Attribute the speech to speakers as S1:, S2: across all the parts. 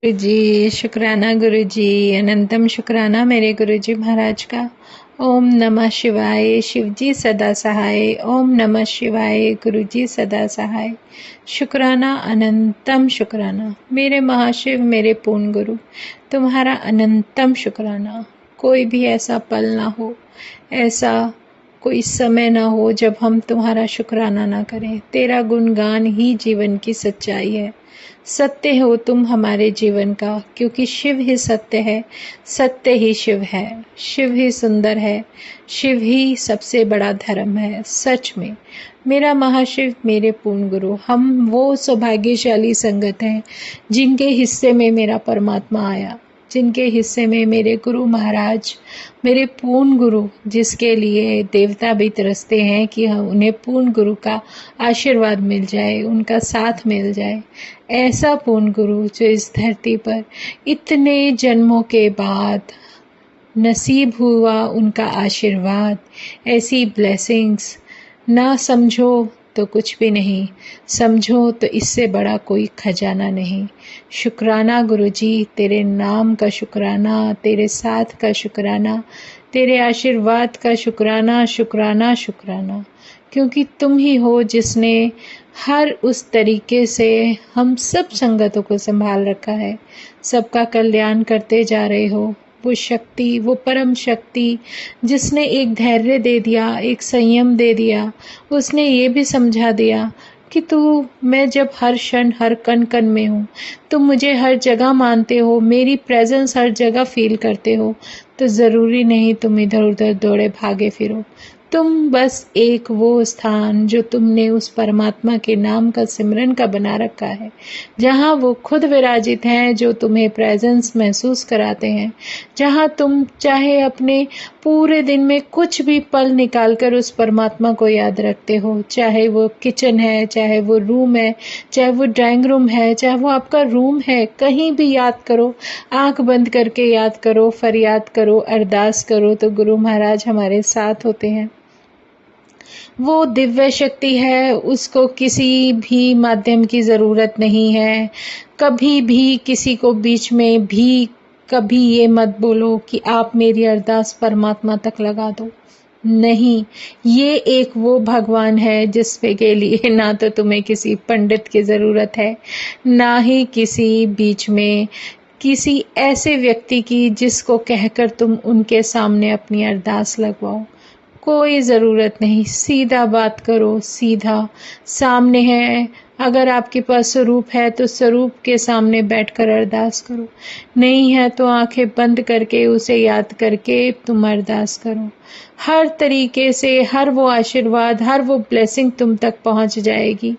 S1: गुरुजी शुक्राना गुरुजी, अनंतम शुक्राना मेरे गुरुजी महाराज का। ओम नमः शिवाय, शिवजी सदा सहाय। ओम नमः शिवाय, गुरुजी सदा सहाय। शुक्राना अनंतम शुक्राना मेरे महाशिव, मेरे पूर्ण गुरु, तुम्हारा अनंतम शुक्राना। कोई भी ऐसा पल ना हो, ऐसा कोई समय ना हो जब हम तुम्हारा शुक्राना ना करें। तेरा गुणगान ही जीवन की सच्चाई है। सत्य हो तुम हमारे जीवन का, क्योंकि शिव ही सत्य है, सत्य ही शिव है, शिव ही सुंदर है, शिव ही सबसे बड़ा धर्म है। सच में मेरा महाशिव, मेरे पूर्ण गुरु, हम वो सौभाग्यशाली संगत हैं जिनके हिस्से में मेरा परमात्मा आया, जिनके हिस्से में मेरे गुरु महाराज, मेरे पूर्ण गुरु, जिसके लिए देवता भी तरसते हैं कि उन्हें पूर्ण गुरु का आशीर्वाद मिल जाए, उनका साथ मिल जाए। ऐसा पूर्ण गुरु जो इस धरती पर इतने जन्मों के बाद नसीब हुआ, उनका आशीर्वाद, ऐसी ब्लेसिंग्स ना समझो तो कुछ भी नहीं, समझो तो इससे बड़ा कोई खजाना नहीं। शुक्राना गुरुजी, तेरे नाम का शुक्राना, तेरे साथ का शुक्राना, तेरे आशीर्वाद का शुक्राना, शुक्राना शुक्राना, क्योंकि तुम ही हो जिसने हर उस तरीके से हम सब संगतों को संभाल रखा है, सबका कल्याण करते जा रहे हो। वो शक्ति, वो परम शक्ति जिसने एक धैर्य दे दिया, एक संयम दे दिया, उसने ये भी समझा दिया कि मैं जब हर क्षण हर कण कण में हूँ, तुम मुझे हर जगह मानते हो, मेरी प्रेजेंस हर जगह फील करते हो, तो ज़रूरी नहीं तुम इधर उधर दौड़े भागे फिरो। तुम बस एक वो स्थान जो तुमने उस परमात्मा के नाम का सिमरन का बना रखा है, जहाँ वो खुद विराजित हैं, जो तुम्हें प्रेजेंस महसूस कराते हैं, जहाँ तुम चाहे अपने पूरे दिन में कुछ भी पल निकाल कर उस परमात्मा को याद रखते हो, चाहे वो किचन है, चाहे वो रूम है, चाहे वो ड्राइंग रूम है, चाहे वो आपका रूम है, कहीं भी याद करो, आंख बंद करके याद करो, फरियाद करो, अरदास करो, तो गुरु महाराज हमारे साथ होते हैं। वो दिव्य शक्ति है, उसको किसी भी माध्यम की ज़रूरत नहीं है। कभी भी किसी को बीच में भी कभी ये मत बोलो कि आप मेरी अरदास परमात्मा तक लगा दो। नहीं, ये एक वो भगवान है जिसपे के लिए ना तो तुम्हें किसी पंडित की ज़रूरत है, ना ही किसी बीच में किसी ऐसे व्यक्ति की जिसको कहकर तुम उनके सामने अपनी अरदास लगवाओ। कोई ज़रूरत नहीं, सीधा बात करो, सीधा सामने है। अगर आपके पास स्वरूप है तो स्वरूप के सामने बैठकर अरदास करो, नहीं है तो आंखें बंद करके उसे याद करके तुम अरदास करो। हर तरीके से हर वो आशीर्वाद, हर वो ब्लेसिंग तुम तक पहुंच जाएगी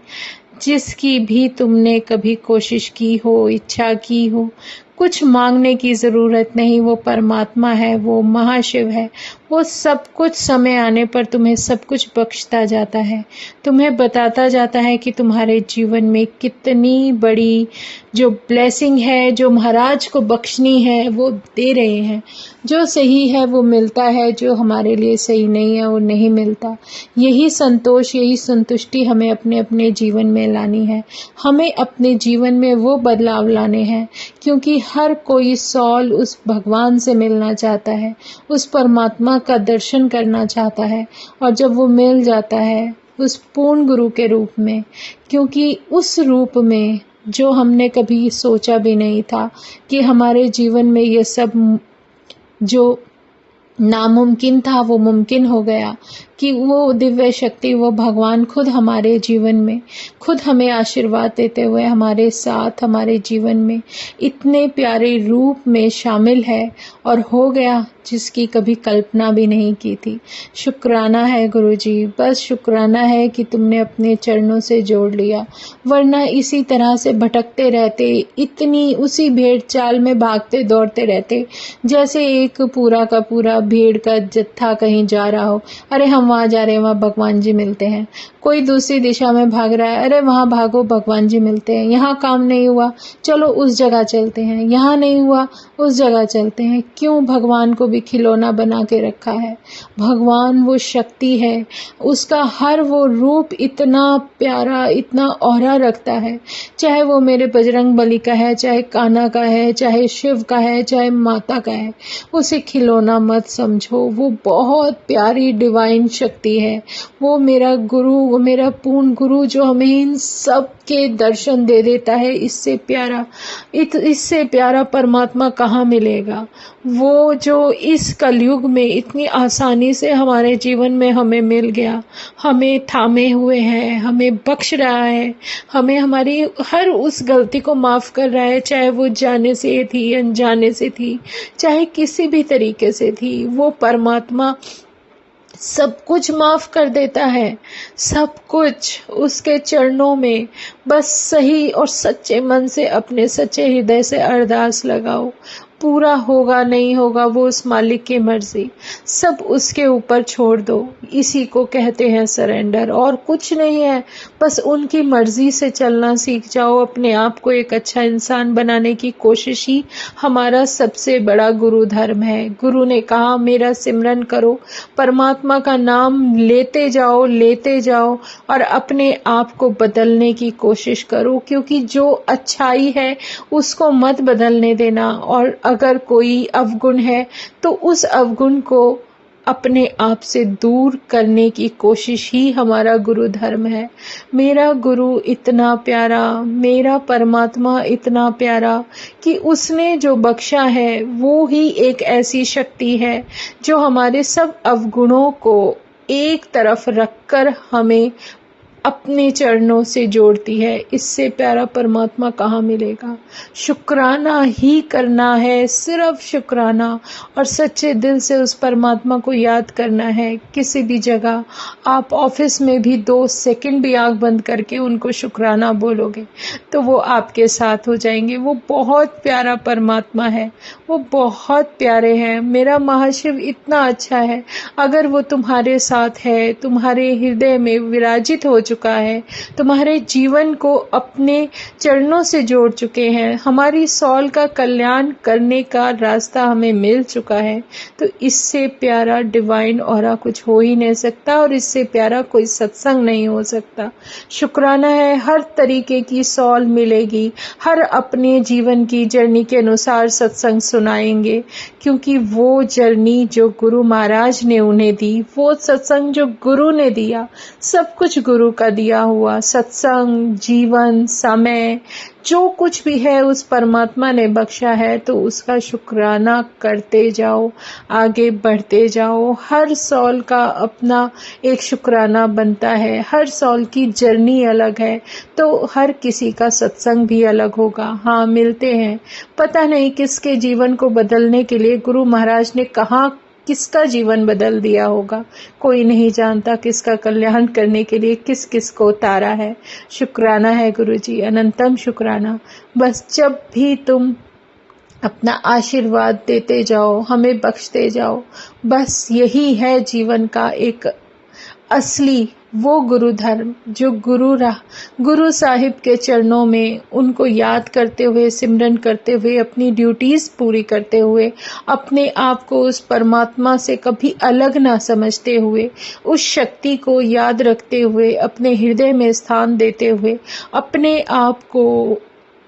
S1: जिसकी भी तुमने कभी कोशिश की हो, इच्छा की हो। कुछ मांगने की ज़रूरत नहीं, वो परमात्मा है, वो महाशिव है, वो सब कुछ समय आने पर तुम्हें सब कुछ बख्शता जाता है, तुम्हें बताता जाता है कि तुम्हारे जीवन में कितनी बड़ी जो ब्लेसिंग है, जो महाराज को बख्शनी है, वो दे रहे हैं। जो सही है वो मिलता है, जो हमारे लिए सही नहीं है वो नहीं मिलता। यही संतोष, यही संतुष्टि हमें अपने अपने जीवन में लानी है, हमें अपने जीवन में वो बदलाव लाने हैं, क्योंकि हर कोई सॉल उस भगवान से मिलना चाहता है, उस परमात्मा का दर्शन करना चाहता है। और जब वो मिल जाता है उस पूर्ण गुरु के रूप में, क्योंकि उस रूप में जो हमने कभी सोचा भी नहीं था कि हमारे जीवन में ये सब जो नामुमकिन था वो मुमकिन हो गया, कि वो दिव्य शक्ति, वो भगवान खुद हमारे जीवन में, खुद हमें आशीर्वाद देते हुए हमारे साथ, हमारे जीवन में इतने प्यारे रूप में शामिल है और हो गया जिसकी कभी कल्पना भी नहीं की थी। शुक्राना है गुरुजी, बस शुक्राना है कि तुमने अपने चरणों से जोड़ लिया, वरना इसी तरह से भटकते रहते, इतनी उसी भेड़ चाल में भागते दौड़ते रहते, जैसे एक पूरा का पूरा भीड़ का जत्था कहीं जा रहा हो। अरे हम वहाँ जा रहे हैं, वहाँ भगवान जी मिलते हैं। कोई दूसरी दिशा में भाग रहा है, अरे वहाँ भागो, भगवान जी मिलते हैं। यहाँ काम नहीं हुआ, चलो उस जगह चलते हैं। यहाँ नहीं हुआ, उस जगह चलते हैं। क्यों भगवान को भी खिलौना बना के रखा है? भगवान वो शक्ति है, उसका हर वो रूप इतना प्यारा, इतना औरा रखता है। चाहे वो मेरे बजरंग बली का है, चाहे कान्हा का है, चाहे शिव का है, चाहे माता का है, उसे खिलौना मत समझो। वो बहुत प्यारी डिवाइन शक्ति है। वो मेरा गुरु, वो मेरा पूर्ण गुरु, जो हमें इन सब के दर्शन दे देता है। इससे प्यारा परमात्मा कहाँ मिलेगा? वो जो इस कलयुग में इतनी आसानी से हमारे जीवन में हमें मिल गया, हमें थामे हुए है, हमें बख्श रहा है, हमें हमारी हर उस गलती को माफ कर रहा है, चाहे वो जाने से थी, अनजाने से थी, चाहे किसी भी तरीके से थी। वो परमात्मा सब कुछ माफ कर देता है, सब कुछ उसके चरणों में। बस सही और सच्चे मन से, अपने सच्चे हृदय से अरदास लगाओ। पूरा होगा नहीं होगा वो उस मालिक की मर्जी, सब उसके ऊपर छोड़ दो। इसी को कहते हैं सरेंडर, और कुछ नहीं है। बस उनकी मर्जी से चलना सीख जाओ। अपने आप को एक अच्छा इंसान बनाने की कोशिश ही हमारा सबसे बड़ा गुरु धर्म है। गुरु ने कहा मेरा सिमरन करो, परमात्मा का नाम लेते जाओ और अपने आप को बदलने की कोशिश करो, क्योंकि जो अच्छाई है उसको मत बदलने देना। और अगर कोई अवगुण है तो उस अवगुण को अपने आप से दूर करने की कोशिश ही हमारा गुरु धर्म है। मेरा गुरु इतना प्यारा, मेरा परमात्मा इतना प्यारा कि उसने जो बख्शा है वो ही एक ऐसी शक्ति है जो हमारे सब अवगुणों को एक तरफ रखकर हमें अपने चरणों से जोड़ती है। इससे प्यारा परमात्मा कहाँ मिलेगा? शुक्राना ही करना है, सिर्फ शुक्राना, और सच्चे दिल से उस परमात्मा को याद करना है। किसी भी जगह आप ऑफिस में भी 2 सेकंड भी आंख बंद करके उनको शुक्राना बोलोगे तो वो आपके साथ हो जाएंगे। वो बहुत प्यारा परमात्मा है, वो बहुत प्यारे हैं। मेरा महाशिव इतना अच्छा है, अगर वो तुम्हारे साथ है, तुम्हारे हृदय में विराजित हो चुका है, तुम्हारे जीवन को अपने चरणों से जोड़ चुके हैं, हमारी सॉल का कल्याण करने का रास्ता हमें मिल चुका है, तो इससे प्यारा डिवाइन ऑरा कुछ हो ही नहीं सकता, और इससे प्यारा कोई सत्संग नहीं हो सकता। शुक्राना है, हर तरीके की सॉल मिलेगी, हर अपने जीवन की जर्नी के अनुसार सत्संग सुनाएंगे, क्योंकि वो जर्नी जो गुरु महाराज ने उन्हें दी, वो सत्संग जो गुरु ने दिया, सब कुछ गुरु का दिया हुआ सत्संग, जीवन, समय, जो कुछ भी है उस परमात्मा ने बख्शा है, तो उसका शुक्राना करते जाओ, आगे बढ़ते जाओ। हर सॉल का अपना एक शुक्राना बनता है, हर सॉल की जर्नी अलग है, तो हर किसी का सत्संग भी अलग होगा। हाँ, मिलते हैं, पता नहीं किसके जीवन को बदलने के लिए गुरु महाराज ने कहाँ किसका जीवन बदल दिया होगा, कोई नहीं जानता। किसका कल्याण करने के लिए किस किस को उतारा है। शुक्राना है गुरुजी, अनंतम शुक्राना। बस जब भी तुम अपना आशीर्वाद देते जाओ, हमें बख्शते जाओ, बस यही है जीवन का एक असली वो गुरु धर्म, जो गुरु साहिब के चरणों में उनको याद करते हुए, सिमरन करते हुए, अपनी ड्यूटीज पूरी करते हुए, अपने आप को उस परमात्मा से कभी अलग ना समझते हुए, उस शक्ति को याद रखते हुए, अपने हृदय में स्थान देते हुए, अपने आप को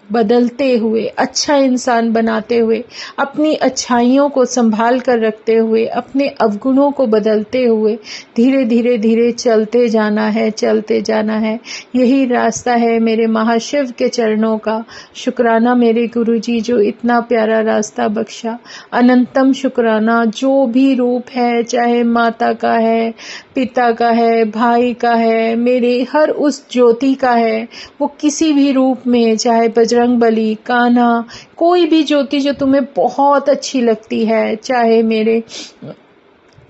S1: बदलते हुए, अच्छा इंसान बनाते हुए, अपनी अच्छाइयों को संभाल कर रखते हुए, अपने अवगुणों को बदलते हुए धीरे धीरे धीरे चलते जाना है। यही रास्ता है मेरे महाशिव के चरणों का। शुक्राना मेरे गुरुजी जो इतना प्यारा रास्ता बख्शा। अनंतम शुक्राना। जो भी रूप है, चाहे माता का है, पिता का है, भाई का है, मेरे हर उस ज्योति का है, वो किसी भी रूप में, चाहे बजरंग बली, कान्हा, कोई भी ज्योति जो तुम्हें बहुत अच्छी लगती है, चाहे मेरे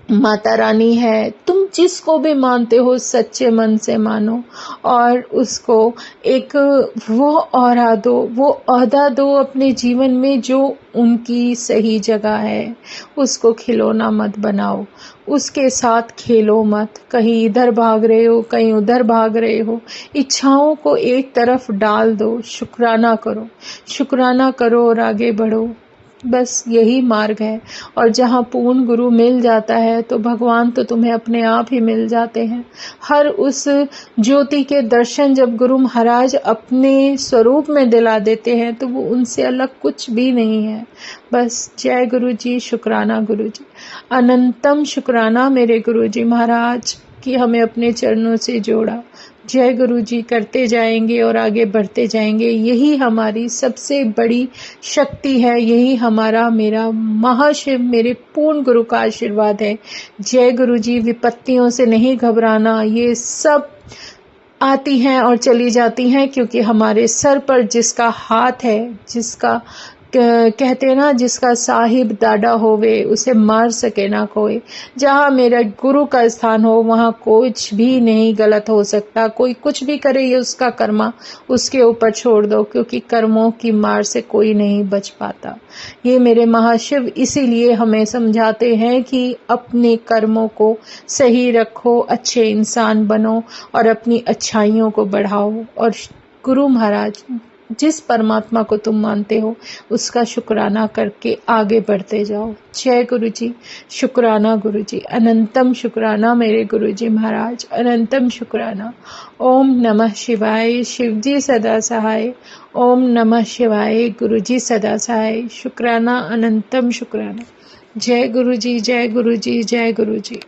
S1: माता रानी है, तुम जिसको भी मानते हो सच्चे मन से मानो और उसको एक वो औरा दो, वो ओहदा दो अपने जीवन में जो उनकी सही जगह है। उसको खिलौना मत बनाओ, उसके साथ खेलो मत, कहीं इधर भाग रहे हो कहीं उधर भाग रहे हो। इच्छाओं को एक तरफ डाल दो, शुक्राना करो और आगे बढ़ो। बस यही मार्ग है। और जहाँ पूर्ण गुरु मिल जाता है तो भगवान तो तुम्हें अपने आप ही मिल जाते हैं। हर उस ज्योति के दर्शन जब गुरु महाराज अपने स्वरूप में दिला देते हैं तो वो उनसे अलग कुछ भी नहीं है। बस जय गुरु जी, शुक्राना गुरु जी, अनंतम शुक्राना मेरे गुरु जी महाराज कि हमें अपने चरणों से जोड़ा। जय गुरु जी करते जाएंगे और आगे बढ़ते जाएंगे। यही हमारी सबसे बड़ी शक्ति है, यही हमारा मेरा महाशिव मेरे पूर्ण गुरु का आशीर्वाद है। जय गुरु जी। विपत्तियों से नहीं घबराना, ये सब आती हैं और चली जाती हैं क्योंकि हमारे सर पर जिसका हाथ है, जिसका कहते हैं ना, जिसका साहिब दादा होवे उसे मार सके ना कोई। जहाँ मेरा गुरु का स्थान हो वहाँ कुछ भी नहीं गलत हो सकता। कोई कुछ भी करे ये उसका कर्मा, उसके ऊपर छोड़ दो, क्योंकि कर्मों की मार से कोई नहीं बच पाता। ये मेरे महाशिव इसीलिए हमें समझाते हैं कि अपने कर्मों को सही रखो, अच्छे इंसान बनो और अपनी अच्छाइयों को बढ़ाओ। और गुरु महाराज जिस परमात्मा को तुम मानते हो उसका शुक्राना करके आगे बढ़ते जाओ। जय गुरु जी, शुक्राना गुरु जी, अनंतम शुक्राना मेरे गुरु जी महाराज, अनंतम शुक्राना। ओम नमः शिवाय, शिव जी सदा सहाय। ओम नमः शिवाय, गुरु जी सदा सहाय। शुक्राना, अनंतम शुक्राना। जय गुरु जी, जय गुरु जी, जय गुरु जी।